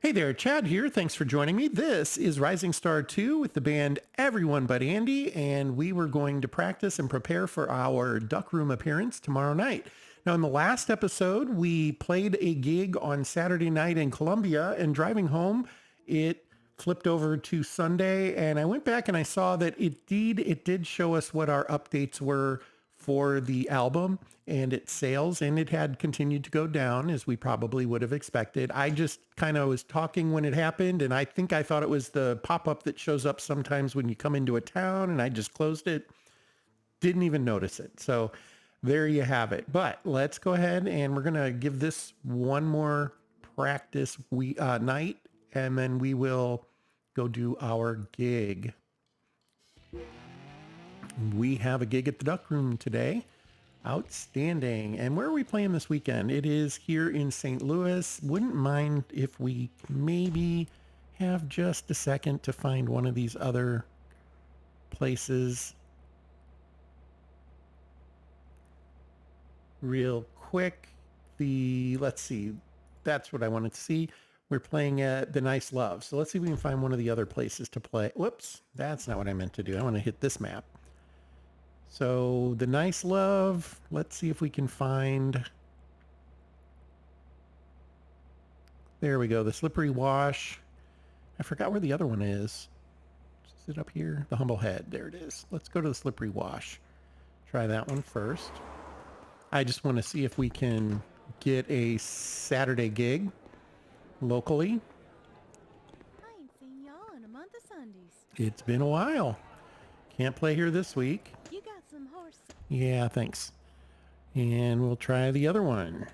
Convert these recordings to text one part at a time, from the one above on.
Hey there, Chad here. Thanks for joining me. This is Rising Star 2 with the band Everyone But Andy, and we were going to practice and prepare for our Duck Room appearance tomorrow night. Now, in the last episode, we played a gig on Saturday night in Columbia, and driving home, it flipped over to Sunday, and I went back and I saw that it did show us what our updates were for the album and its sales, and it had continued to go down as we probably would have expected. I just kind of was talking when it happened, and I think I thought it was the pop-up that shows up sometimes when you come into a town, and I just closed it. Didn't even notice it. So there you have it. But let's go ahead and we're going to give this one more practice night, and then we will go do our gig. We have a gig at the Duck Room today. Outstanding. And where are we playing this weekend? It is here in St. Louis. Wouldn't mind if we maybe have just a second to find one of these other places real quick. Let's see. That's what I wanted to see. We're playing at the Nice Love. So let's see if we can find one of the other places to play. Whoops. That's not what I meant to do. I want to hit this map. So the Nice Love, let's see if we can find, there we go, the Slippery Wash. I forgot where the other one is. Is it up here? The Humble Head, there it is. Let's go to the Slippery Wash. Try that one first. I just want to see if we can get a Saturday gig locally. I ain't seen y'all in a month of Sundays. It's been a while. Can't play here this week. You got some horse. Yeah, thanks. And we'll try the other one.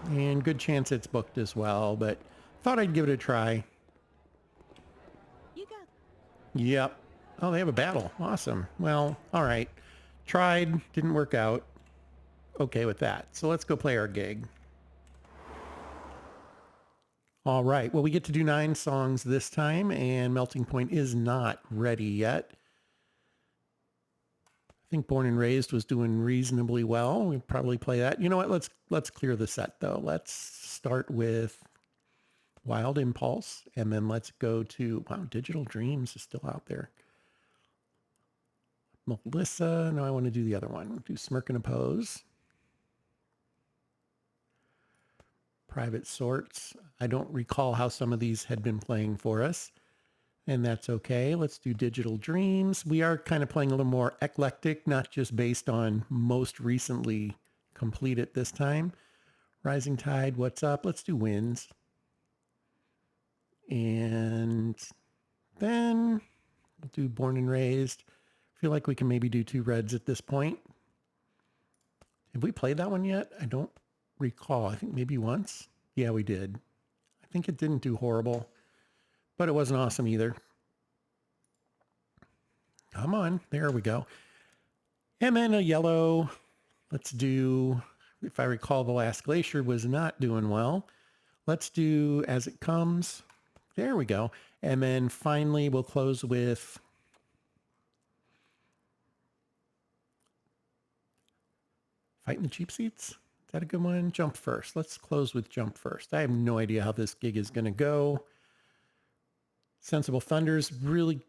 And good chance it's booked as well, but thought I'd give it a try. You got. Yep. Oh, they have a battle. Awesome. Well, all right. Tried, didn't work out. Okay with that. So let's go play our gig. All right. Well, we get to do 9 songs this time, and Melting Point is not ready yet. I think Born and Raised was doing reasonably well. We'd probably play that. You know what? Let's clear the set though. Let's start with Wild Impulse, and then let's go to, wow, Digital Dreams is still out there. Melissa, no, I want to do the other one. Do Smirk and Oppose. Private Sorts. I don't recall how some of these had been playing for us, and that's okay. Let's do Digital Dreams. We are kind of playing a little more eclectic, not just based on most recently completed this time. Rising Tide, What's Up? Let's do Winds. And then we'll do Born and Raised. I feel like we can maybe do 2 Reds at this point. Have we played that one yet? I don't recall. I think maybe once. Yeah, we did. I think it didn't do horrible, but it wasn't awesome either. Come on. There we go. And then a yellow. Let's do, if I recall, The Last Glacier was not doing well. Let's do As It Comes. There we go. And then finally, we'll close with Fighting the Cheap Seats. Is that a good one? Jump First. Let's close with Jump First. I have no idea how this gig is going to go. Sensible Thunder's really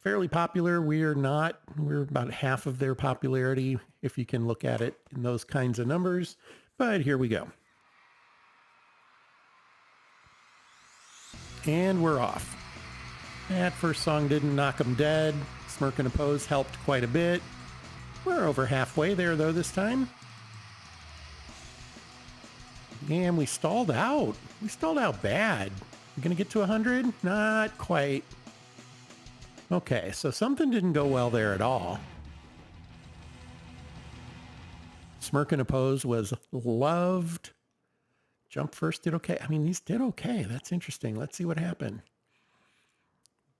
fairly popular. We're not. We're about half of their popularity if you can look at it in those kinds of numbers. But here we go. And we're off. That first song didn't knock them dead. Smirk and Oppose helped quite a bit. We're over halfway there though this time. And we stalled out. We stalled out bad. We're going to get to 100? Not quite. Okay, so something didn't go well there at all. Smirk and Oppose was loved. Jump First did okay. I mean, these did okay. That's interesting. Let's see what happened.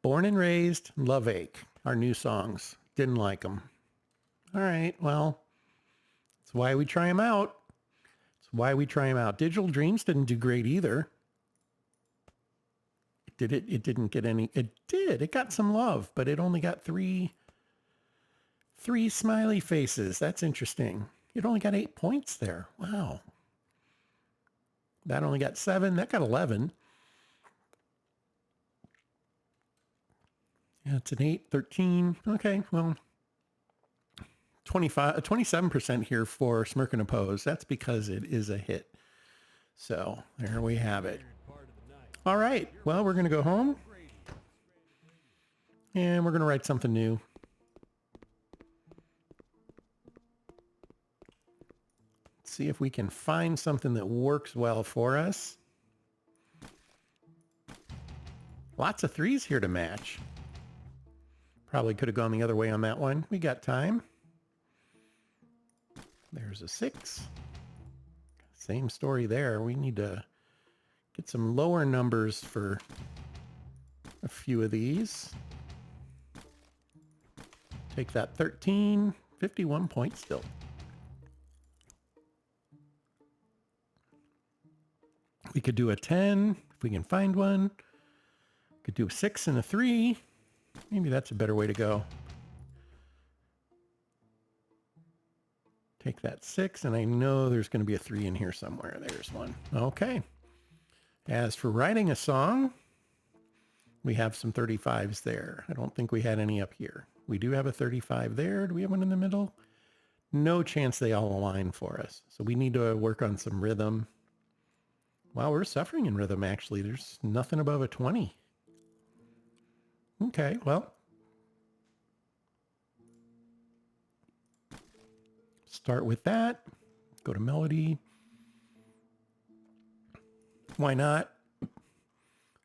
Born and Raised, Love Ache, our new songs. Didn't like them. All right, well, that's why we try them out. That's why we try them out. Digital Dreams didn't do great either. It didn't get any. It did. It got some love, but it only got three smiley faces. That's interesting. It only got 8 points there. Wow. That only got 7. That got 11. Yeah, it's an 8, 13. Okay, well, 27% here for Smirk and Oppose. That's because it is a hit. So there we have it. All right, well, we're going to go home and we're going to write something new. See if we can find something that works well for us. Lots of 3s here to match. Probably could have gone the other way on that one. We got time. There's a 6. Same story there. We need to get some lower numbers for a few of these. Take that 13, 51 points still. We could do a 10 if we can find one. Could do a 6 and a 3. Maybe that's a better way to go. Take that 6, and I know there's going to be a 3 in here somewhere. There's one. Okay. As for writing a song, we have some 35s there. I don't think we had any up here. We do have a 35 there. Do we have one in the middle? No chance they all align for us. So we need to work on some rhythm. Wow, we're suffering in rhythm, actually. There's nothing above a 20. Okay, well. Start with that. Go to melody. Why not?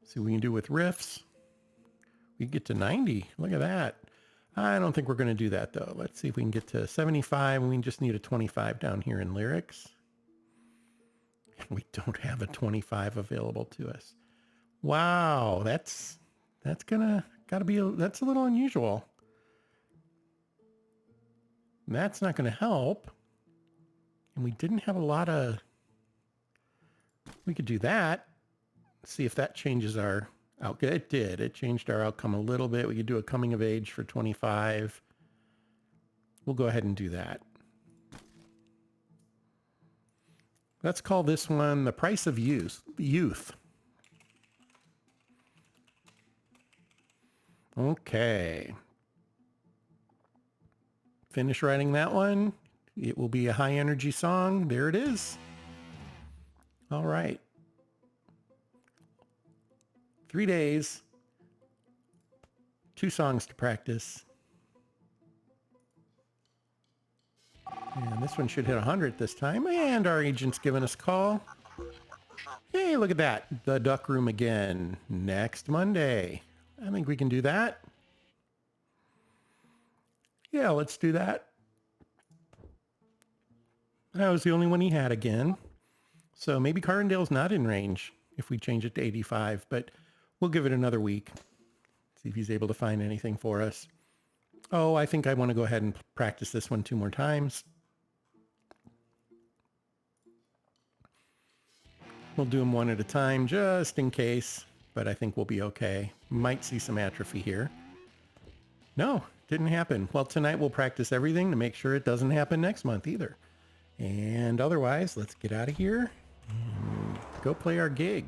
See what we can do with riffs. We get to 90. Look at that. I don't think we're going to do that, though. Let's see if we can get to 75. And we just need a 25 down here in lyrics. We don't have a 25 available to us. Wow, that's gotta be that's a little unusual. That's not going to help. And we didn't have a lot of. We could do that. See if that changes our outcome. It did. It changed our outcome a little bit. We could do a coming of age for 25. We'll go ahead and do that. Let's call this one The Price of Youth. Okay. Finish writing that one. It will be a high energy song. There it is. All right. 3 days. 2 songs to practice. And this one should hit 100 this time. And our agent's giving us a call. Hey, look at that. The Duck Room again. Next Monday. I think we can do that. Yeah, let's do that. That was the only one he had again. So maybe Carbondale's not in range if we change it to 85, but we'll give it another week. See if he's able to find anything for us. Oh, I think I want to go ahead and practice this one 2 more times. We'll do them one at a time just in case, but I think we'll be okay. Might see some atrophy here. No, didn't happen. Well, tonight we'll practice everything to make sure it doesn't happen next month either. And otherwise, let's get out of here and go play our gig.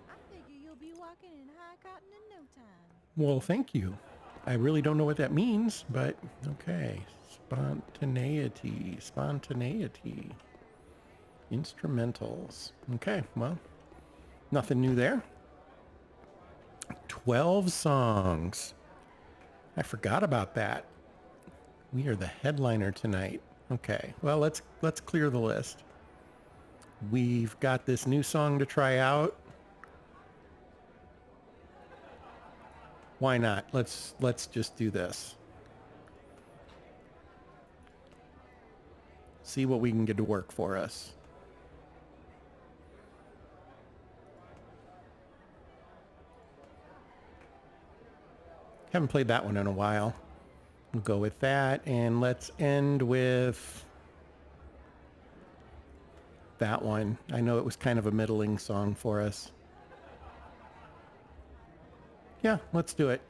I figure you'll be walking in high cotton in no time. Well, thank you. I really don't know what that means, but okay. Spontaneity. Instrumentals. Okay, well, nothing new there. 12 songs. I forgot about that. We are the headliner tonight. Okay, well, let's clear the list. We've got this new song to try out. Why not? Let's just do this. See what we can get to work for us. Haven't played that one in a while. We'll go with that, and let's end with that one. I know it was kind of a middling song for us. Yeah, let's do it.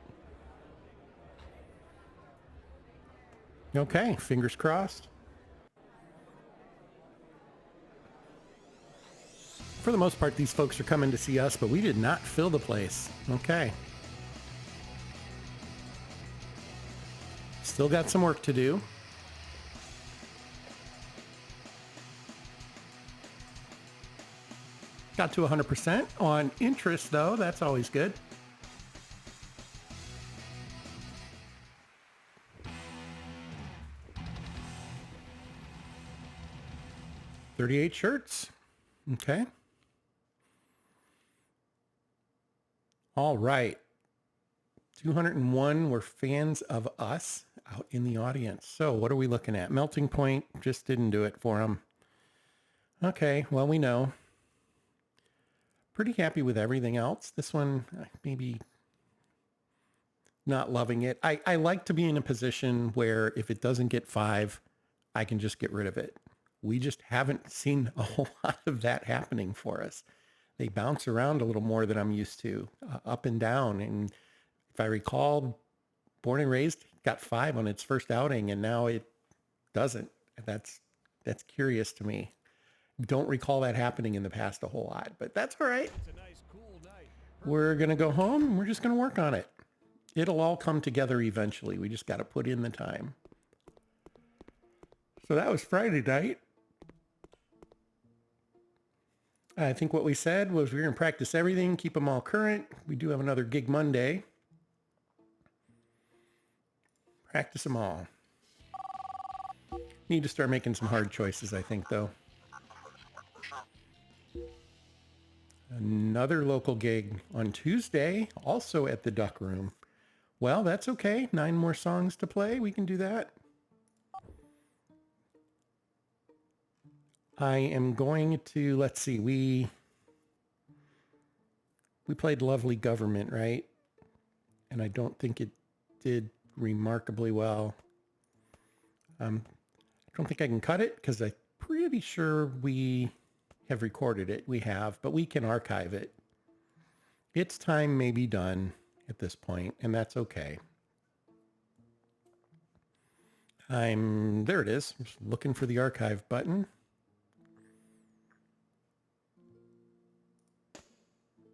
Okay, fingers crossed. For the most part, these folks are coming to see us, but we did not fill the place. Okay. Still got some work to do. Got to 100% on interest, though. That's always good. $38 shirts. Okay. All right. 201 were fans of us out in the audience. So what are we looking at? Melting Point just didn't do it for them. Okay, well, we know. Pretty happy with everything else. This one, maybe not loving it. I like to be in a position where if it doesn't get 5, I can just get rid of it. We just haven't seen a whole lot of that happening for us. They bounce around a little more than I'm used to, up and down. And if I recall, Born and Raised got 5 on its first outing, and now it doesn't. That's curious to me. Don't recall that happening in the past a whole lot, but that's all right. It's a nice, cool night. We're going to go home, and we're just going to work on it. It'll all come together eventually. We just got to put in the time. So that was Friday night. I think what we said was we're going to practice everything, keep them all current. We do have another gig Monday. Practice them all. Need to start making some hard choices, I think, though. Another local gig on Tuesday, also at the Duck Room. Well, that's okay. 9 more songs to play. We can do that. I am going to, let's see, we played Lovely Government, right? And I don't think it did remarkably well. I don't think I can cut it because I'm pretty sure we have recorded it. We have, but we can archive it. Its time may be done at this point, and that's okay. There it is. I'm just looking for the archive button.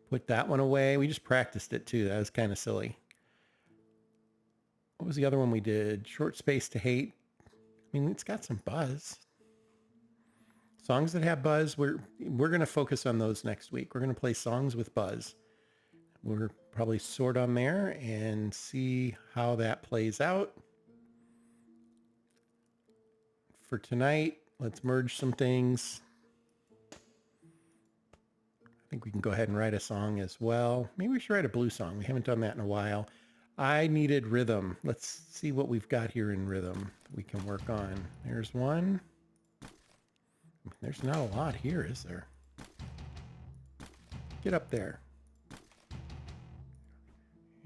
Put that one away. We just practiced it too. That was kind of silly. What was the other one we did? Short Space to Hate. I mean, it's got some buzz. Songs that have buzz, we're going to focus on those next week. We're going to play songs with buzz. We're probably sort on there and see how that plays out. For tonight, let's merge some things. I think we can go ahead and write a song as well. Maybe we should write a blues song. We haven't done that in a while. I needed rhythm. Let's see what we've got here in rhythm we can work on. There's one. There's not a lot here, is there? Get up there.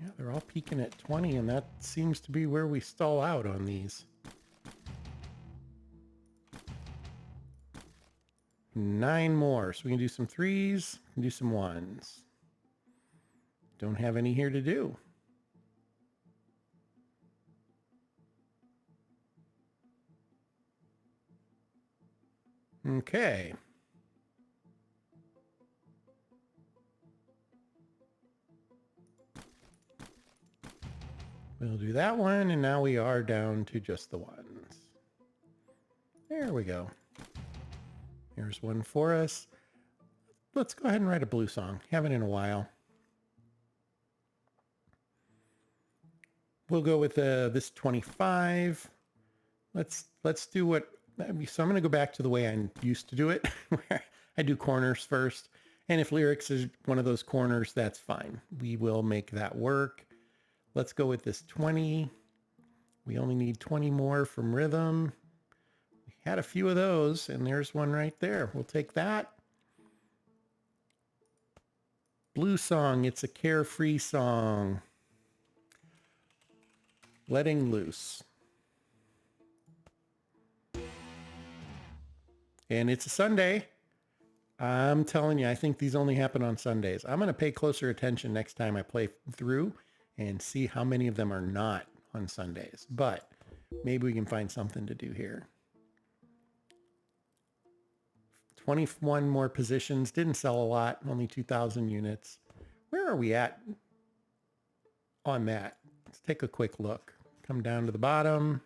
Yeah, they're all peaking at 20, and that seems to be where we stall out on these. 9 more. So we can do some 3s, do some 1s. Don't have any here to do. Okay. We'll do that one, and now we are down to just the 1s. There we go. Here's one for us. Let's go ahead and write a blues song. Haven't in a while. We'll go with this 25. Let's do what. So I'm going to go back to the way I used to do it, where I do corners first. And if lyrics is one of those corners, that's fine. We will make that work. Let's go with this 20. We only need 20 more from rhythm. We had a few of those, and there's one right there. We'll take that. Blue song. It's a carefree song. Letting Loose. And it's a Sunday. I'm telling you, I think these only happen on Sundays. I'm going to pay closer attention next time I play through and see how many of them are not on Sundays. But maybe we can find something to do here. 21 more positions. Didn't sell a lot, only 2,000 units. Where are we at on that? Let's take a quick look. Come down to the bottom.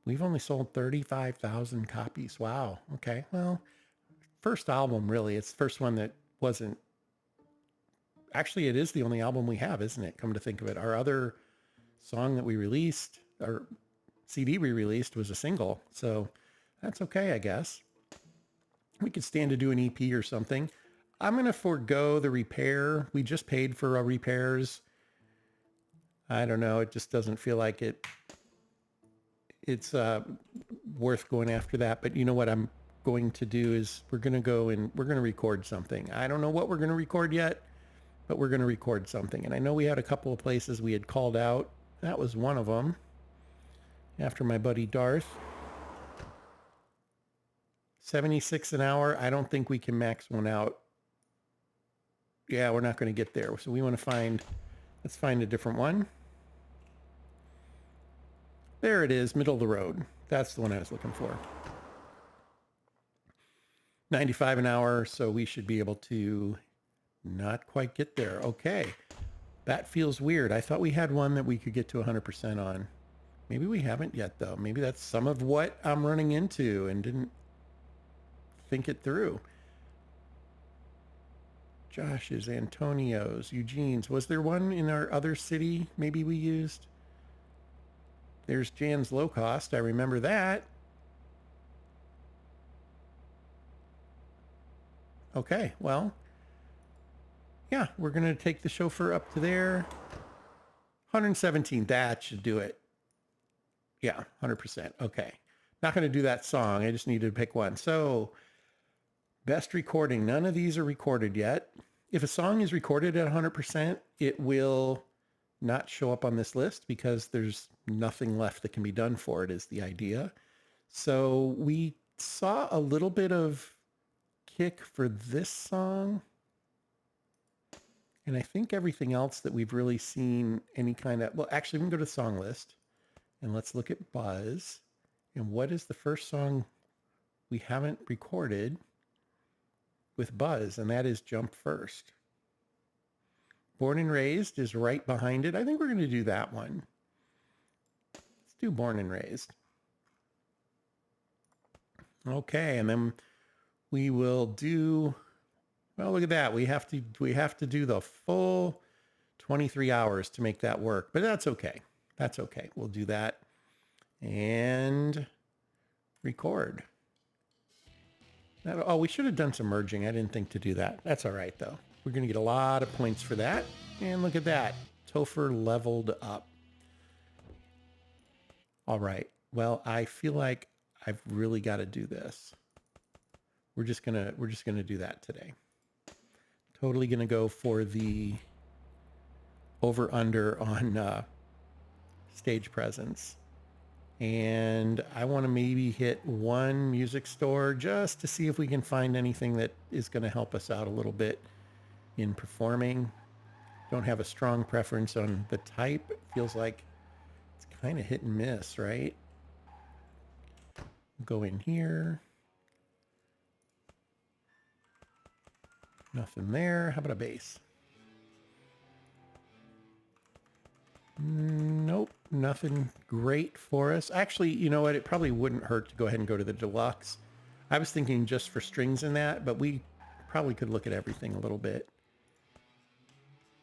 We've only sold 35,000 copies. Wow. Okay. Well, first album, really. It's the first one that wasn't. Actually, it is the only album we have, isn't it? Come to think of it. Our other song that we released, or CD we released, was a single. So that's okay, I guess. We could stand to do an EP or something. I'm going to forego the repair. We just paid for our repairs. I don't know. It just doesn't feel like it's worth going after that. But you know what I'm going to do is we're going to go and we're going to record something. I don't know what we're going to record yet, but we're going to record something. And I know we had a couple of places we had called out. That was one of them. After my buddy Darth. 76 an hour. I don't think we can max one out. Yeah, we're not going to get there. So we want to find, let's find a different one. There it is, middle of the road. That's the one I was looking for. 95 an hour, so we should be able to not quite get there. Okay, that feels weird. I thought we had one that we could get to 100% on. Maybe we haven't yet, though. Maybe that's some of what I'm running into and didn't think it through. Josh's, Antonio's, Eugene's. Was there one in our other city maybe we used? There's Jan's Low Cost. I remember that. Okay, well, yeah, we're going to take the chauffeur up to there. 117, that should do it. Yeah, 100%. Okay. Not going to do that song. I just needed to pick one. So, best recording. None of these are recorded yet. If a song is recorded at 100%, it will not show up on this list because there's nothing left that can be done for it, is the idea. So we saw a little bit of kick for this song. And I think everything else that we've really seen any kind of, well, actually, we can go to the song list and let's look at Buzz. And what is the first song we haven't recorded with Buzz? And that is Jump First. Born and Raised is right behind it. I think we're going to do that one. Let's do Born and Raised. Okay, and then we will do, well, look at that. We have to do the full 23 hours to make that work, but that's okay. That's okay. We'll do that and record. Oh, we should have done some merging. I didn't think to do that. That's all right, though. We're going to get a lot of points for that. And look at that. Topher leveled up. All right. Well, I feel like I've really got to do this. We're just going to do that today. Totally going to go for the over under on stage presence. And I want to maybe hit one music store just to see if we can find anything that is going to help us out a little bit in performing. Don't have a strong preference on the type. It feels like it's kind of hit and miss, right? Go in here. Nothing there. How about a bass? Nope, nothing great for us. Actually, you know what? It probably wouldn't hurt to go ahead and go to the deluxe. I was thinking just for strings in that, but we probably could look at everything a little bit.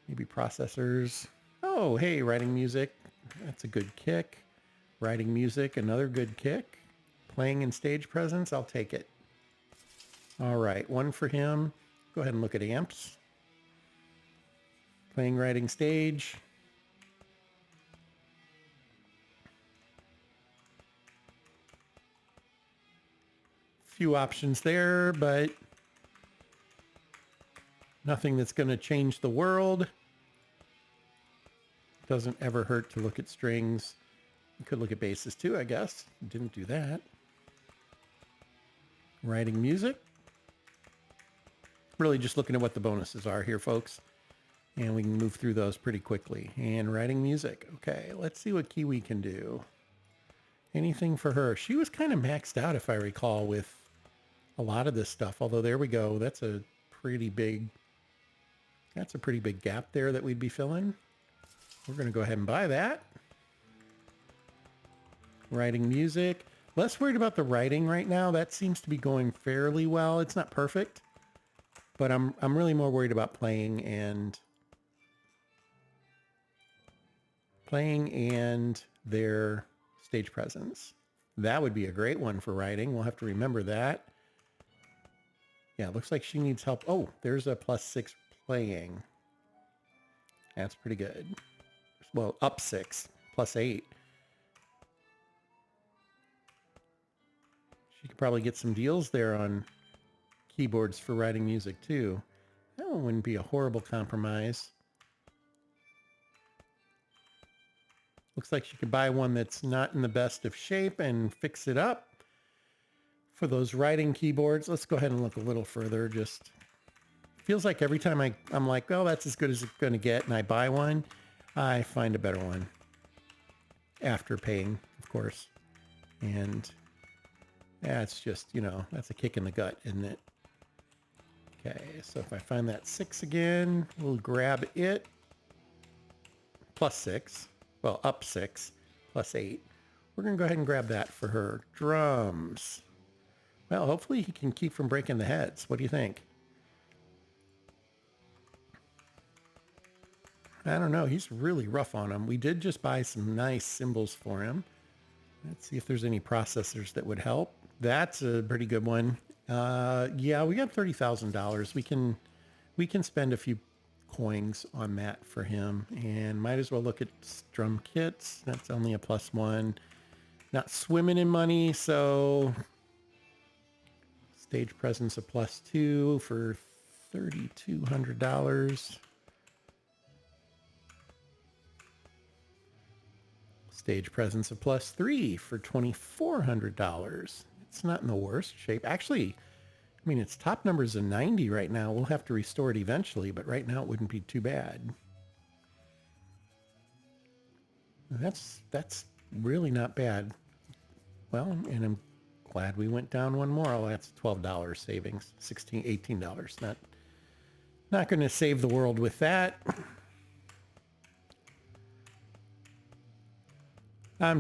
Maybe processors. Oh, hey, writing music. That's a good kick. Writing music, another good kick. Playing in stage presence, I'll take it. All right, one for him. Go ahead and look at amps. Playing, writing, stage. Few options there, but nothing that's going to change the world. Doesn't ever hurt to look at strings. You could look at basses too, I guess. Didn't do that. Writing music. Really just looking at what the bonuses are here, folks. And we can move through those pretty quickly. And writing music. Okay, let's see what key we can do. Anything for her. She was kind of maxed out, if I recall, with a lot of this stuff. Although there we go. That's a pretty big gap there that we'd be filling. We're going to go ahead and buy that. Writing music. Less worried about the writing right now. That seems to be going fairly well. It's not perfect, but I'm really more worried about playing and their stage presence. That would be a great one for writing. We'll have to remember that. Yeah, it looks like she needs help. Oh, there's a +6 playing. That's pretty good. Well, up 6, +8. She could probably get some deals there on keyboards for writing music too. That one wouldn't be a horrible compromise. Looks like she could buy one that's not in the best of shape and fix it up for those writing keyboards. Let's go ahead and look a little further. Just feels like every time I'm like, oh, that's as good as it's going to get, and I buy one, I find a better one after paying, of course. And that's just, that's a kick in the gut, isn't it? Okay, so if I find that 6 again, we'll grab it. +6. Well, up 6, +8. We're going to go ahead and grab that for her. Drums. Well, hopefully he can keep from breaking the heads. What do you think? I don't know. He's really rough on them. We did just buy some nice cymbals for him. Let's see if there's any processors that would help. That's a pretty good one. Yeah, we got $30,000. We can spend a few coins on that for him, and might as well look at drum kits. That's only a +1. Not swimming in money, so stage presence a +2 for $3,200. Stage presence a +3 for $2,400. It's not in the worst shape. Actually, I mean, its top number is a 90 right now. We'll have to restore it eventually, but right now it wouldn't be too bad. That's really not bad. Well, and I'm glad we went down one more. Oh, that's $12 savings, $18. Not going to save the world with that. I'm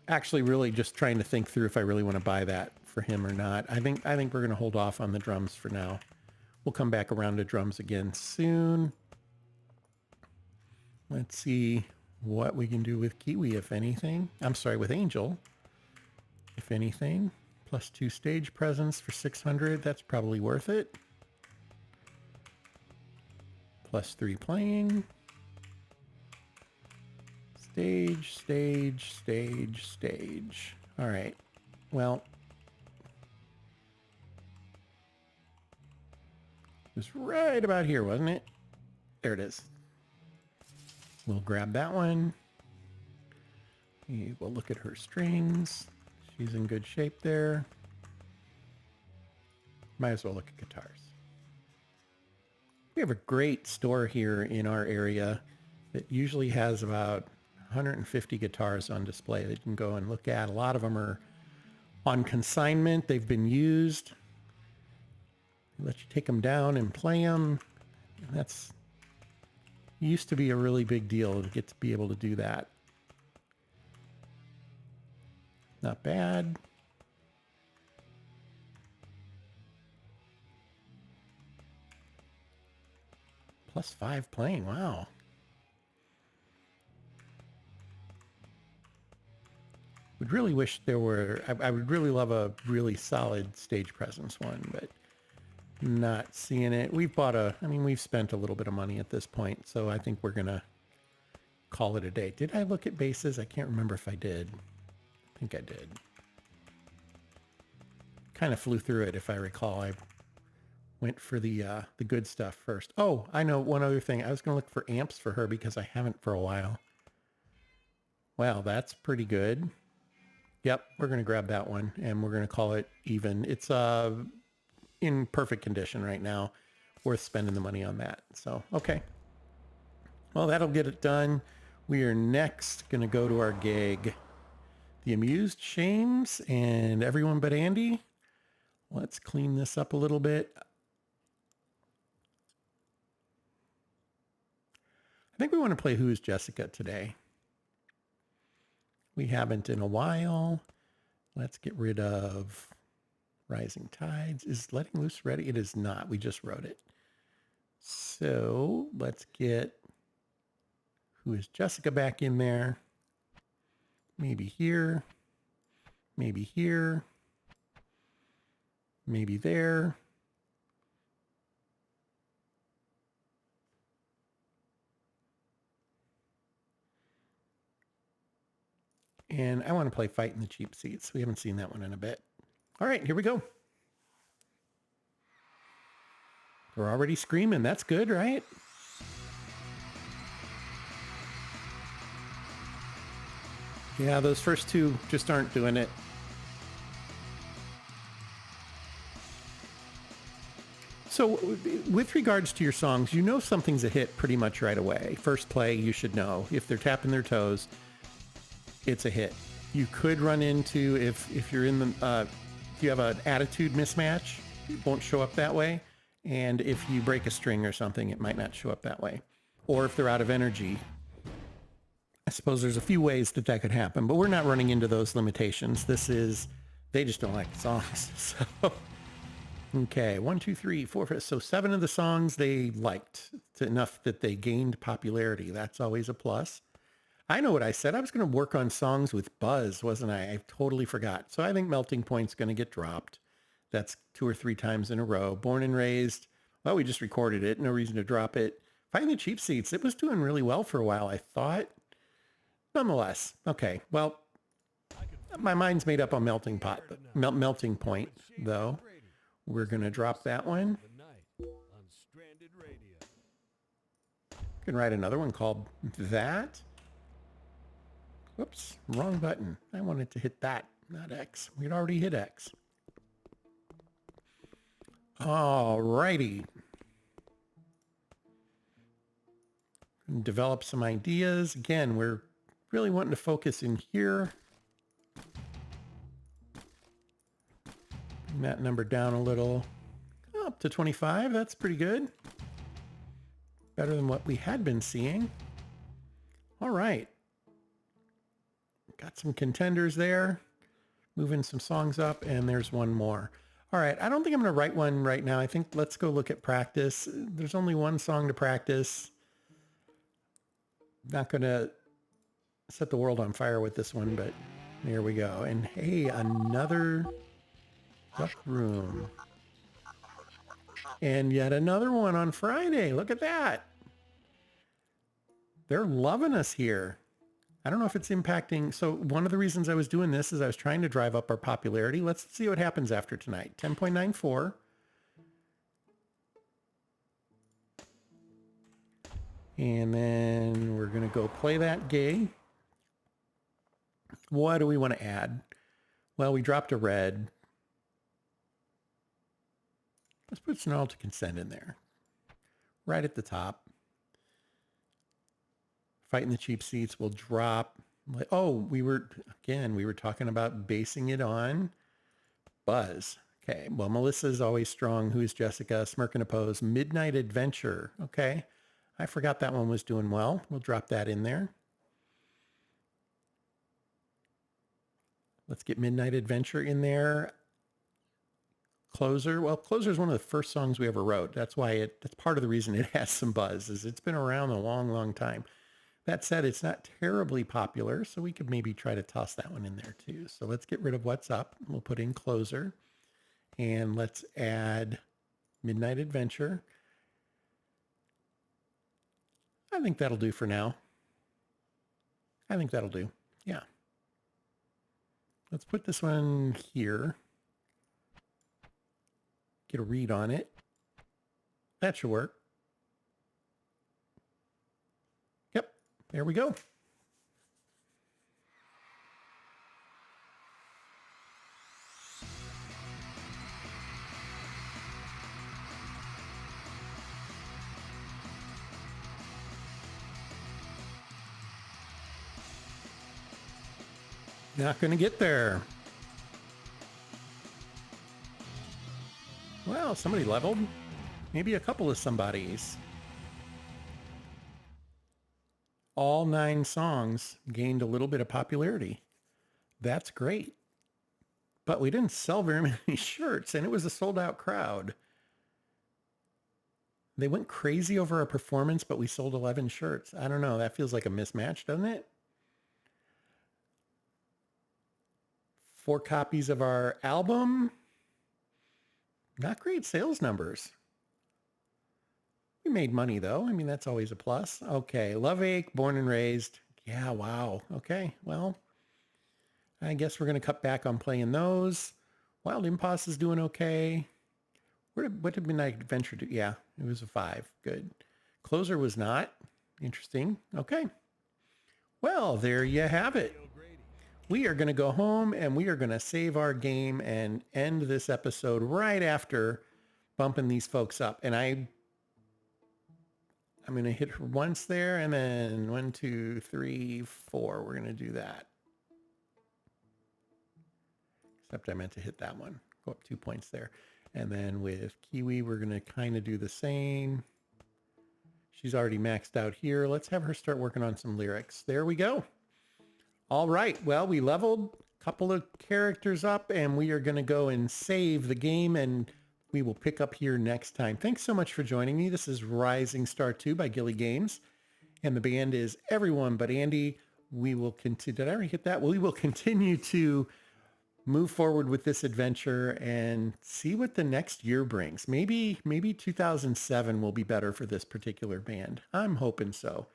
actually really just trying to think through if I really want to buy that for him or not. I think we're going to hold off on the drums for now. We'll come back around to drums again soon. Let's see what we can do with Kiwi, if anything. I'm sorry, with Angel, if anything. +2 stage presence for $600. That's probably worth it. +3 playing. Stage, stage, stage, stage. All right. Well, it was right about here, wasn't it? There it is. We'll grab that one. We'll look at her strings. She's in good shape there. Might as well look at guitars. We have a great store here in our area that usually has about 150 guitars on display that you can go and look at. A lot of them are on consignment. They've been used. They let you take them down and play them. And that's used to be a really big deal to get to be able to do that. Not bad. +5 playing. Wow. Would really wish there were, I would really love a really solid stage presence one, but not seeing it. We've spent a little bit of money at this point, so I think we're going to call it a day. Did I look at basses? I can't remember if I did. I think I did. Kind of flew through it, if I recall. I went for the good stuff first. Oh, I know one other thing. I was going to look for amps for her because I haven't for a while. Wow, that's pretty good. Yep, we're going to grab that one, and we're going to call it even. It's in perfect condition right now. Worth spending the money on that. So, okay. Well, that'll get it done. We are next going to go to our gig, The Amused Shames and Everyone But Andy. Let's clean this up a little bit. I think we want to play Who's Jessica today. We haven't in a while. Let's get rid of Rising Tides. Is Letting Loose ready? It is not. We just wrote it. So let's get Who is Jessica back in there. Maybe here. Maybe here. Maybe there. And I want to play Fight in the Cheap Seats. We haven't seen that one in a bit. All right, here we go. We're already screaming. That's good, right? Yeah, those first two just aren't doing it. So with regards to your songs, you know something's a hit pretty much right away. First play, you should know. If they're tapping their toes, it's a hit. You could run into, if you're in the, if you have an attitude mismatch, it won't show up that way. And if you break a string or something, it might not show up that way. Or if they're out of energy, I suppose there's a few ways that could happen, but we're not running into those limitations. This is, they just don't like the songs. So, okay, 1, 2, 3, 4, 5. So 7 of the songs they liked enough that they gained popularity. That's always a plus. I know what I said. I was going to work on songs with buzz, wasn't I? I totally forgot. So I think Melting Point's going to get dropped. That's 2 or 3 times in a row. Born and Raised, well, we just recorded it. No reason to drop it. Fighting the Cheap Seats, it was doing really well for a while, I thought. Nonetheless, okay, well, my mind's made up on Melting Point, though. We're going to drop that one. You can write another one called That. Whoops, wrong button. I wanted to hit that, not X. We'd already hit X. All righty. Develop some ideas. Again, we're really wanting to focus in here. Bring that number down a little. Up to 25. That's pretty good. Better than what we had been seeing. All right. Got some contenders there. Moving some songs up, and there's one more. All right. I don't think I'm going to write one right now. I think let's go look at practice. There's only one song to practice. Not going to set the world on fire with this one, but there we go. And hey, another duck room. And yet another one on Friday. Look at that. They're loving us here. I don't know if it's impacting. So one of the reasons I was doing this is I was trying to drive up our popularity. Let's see what happens after tonight. 10.94. And then we're going to go play that gig. What do we want to add? Well, we dropped a red. Let's put Snarl to Consent in there. Right at the top. Fighting the Cheap Seats will drop. Oh, we were talking about basing it on buzz. Okay, well, Melissa's Always Strong. Who's Jessica? Smirk and Oppose. Midnight Adventure. Okay, I forgot that one was doing well. We'll drop that in there. Let's get Midnight Adventure in there. Closer. Well, Closer is one of the first songs we ever wrote. That's why that's part of the reason it has some buzz, is it's been around a long, long time. That said, it's not terribly popular, so we could maybe try to toss that one in there too. So let's get rid of What's Up. We'll put in Closer. And let's add Midnight Adventure. I think that'll do for now. I think that'll do. Yeah. Let's put this one here. Get a read on it. That should work. Yep. There we go. Not going to get there. Well, somebody leveled. Maybe a couple of somebodies. All 9 songs gained a little bit of popularity. That's great. But we didn't sell very many shirts, and it was a sold-out crowd. They went crazy over our performance, but we sold 11 shirts. I don't know. That feels like a mismatch, doesn't it? 4 copies of our album. Not great sales numbers. We made money, though. I mean, that's always a plus. Okay, Love Ache, Born and Raised. Yeah, wow. Okay, well, I guess we're going to cut back on playing those. Wild Impulse is doing okay. What did Midnight Adventure do? Yeah, it was a 5. Good. Closer was not. Interesting. Okay. Well, there you have it. We are going to go home and we are going to save our game and end this episode right after bumping these folks up. And I'm going to hit her once there, and then 1, 2, 3, 4. We're going to do that. Except I meant to hit that one. Go up 2 points there. And then with Kiwi, we're going to kind of do the same. She's already maxed out here. Let's have her start working on some lyrics. There we go. All right. Well, we leveled a couple of characters up, and we are going to go and save the game, and we will pick up here next time. Thanks so much for joining me. This is Rising Star 2 by Gilly Games, and the band is Everyone But Andy. We will continue. Did I already hit that? We will continue to move forward with this adventure and see what the next year brings. Maybe 2007 will be better for this particular band. I'm hoping so.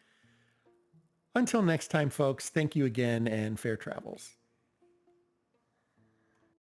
Until next time, folks, thank you again and fair travels.